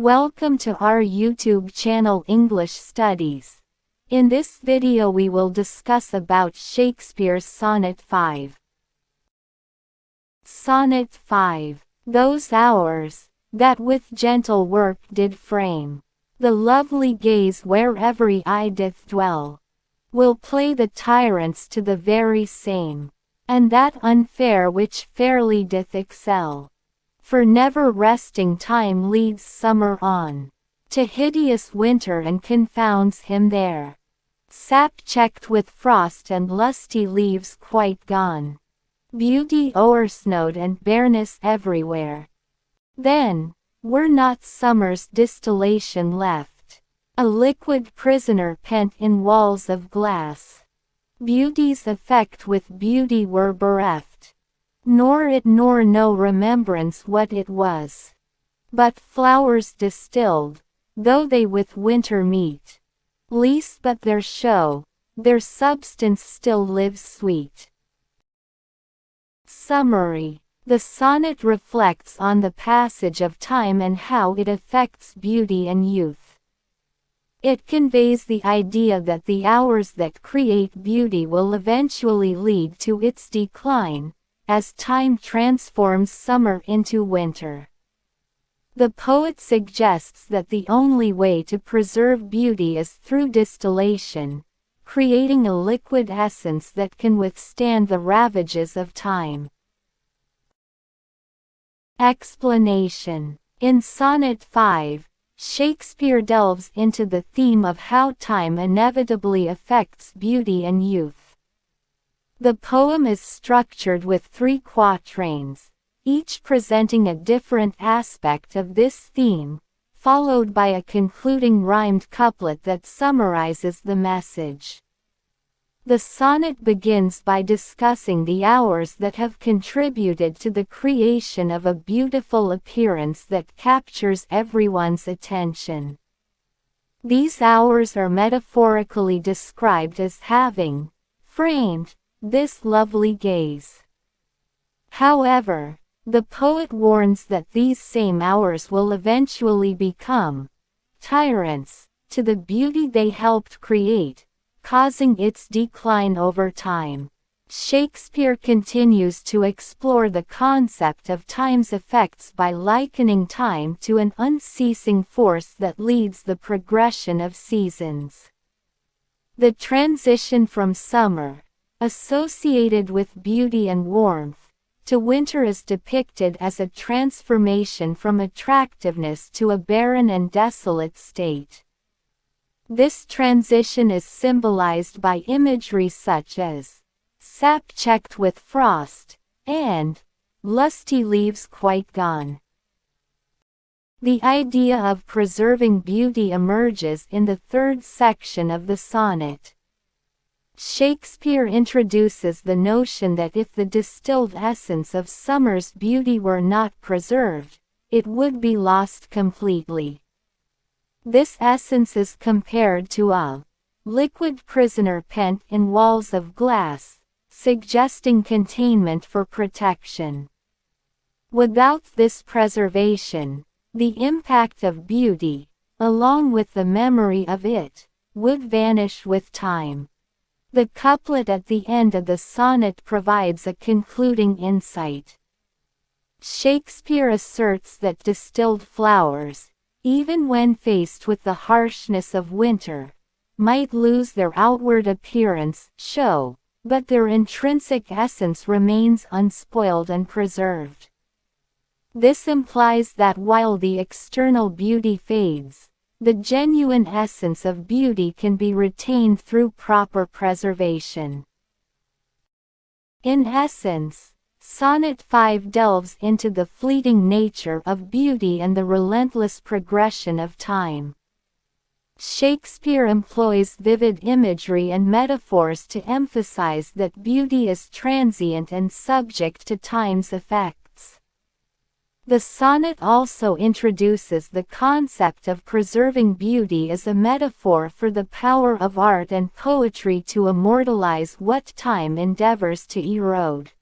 Welcome to our YouTube channel English Studies. In this video we will discuss about Shakespeare's Sonnet 5. Sonnet 5. Those hours, that with gentle work did frame the lovely gaze where every eye doth dwell, will play the tyrants to the very same, and that unfair which fairly doth excel. For never resting time leads summer on to hideous winter and confounds him there. Sap checked with frost and lusty leaves quite gone. Beauty o'ersnowed and bareness everywhere. Then, were not summer's distillation left, a liquid prisoner pent in walls of glass. Beauty's effect with beauty were bereft. Nor no remembrance what it was. But flowers distilled, though they with winter meet, least but their show, their substance still lives sweet. Summary. The sonnet reflects on the passage of time and how it affects beauty and youth. It conveys the idea that the hours that create beauty will eventually lead to its decline, as time transforms summer into winter. The poet suggests that the only way to preserve beauty is through distillation, creating a liquid essence that can withstand the ravages of time. Explanation. In Sonnet 5, Shakespeare delves into the theme of how time inevitably affects beauty and youth. The poem is structured with 3 quatrains, each presenting a different aspect of this theme, followed by a concluding rhymed couplet that summarizes the message. The sonnet begins by discussing the hours that have contributed to the creation of a beautiful appearance that captures everyone's attention. These hours are metaphorically described as having framed this lovely gaze. However, the poet warns that these same hours will eventually become tyrants to the beauty they helped create, causing its decline over time. Shakespeare continues to explore the concept of time's effects by likening time to an unceasing force that leads the progression of seasons. The transition from summer, associated with beauty and warmth, to winter is depicted as a transformation from attractiveness to a barren and desolate state. This transition is symbolized by imagery such as sap checked with frost and lusty leaves quite gone. The idea of preserving beauty emerges in the 3rd section of the sonnet. Shakespeare introduces the notion that if the distilled essence of summer's beauty were not preserved, it would be lost completely. This essence is compared to a liquid prisoner pent in walls of glass, suggesting containment for protection. Without this preservation, the impact of beauty, along with the memory of it, would vanish with time. The couplet at the end of the sonnet provides a concluding insight. Shakespeare asserts that distilled flowers, even when faced with the harshness of winter, might lose their outward appearance, show, but their intrinsic essence remains unspoiled and preserved. This implies that while the external beauty fades, the genuine essence of beauty can be retained through proper preservation. In essence, Sonnet 5 delves into the fleeting nature of beauty and the relentless progression of time. Shakespeare employs vivid imagery and metaphors to emphasize that beauty is transient and subject to time's effects. The sonnet also introduces the concept of preserving beauty as a metaphor for the power of art and poetry to immortalize what time endeavors to erode.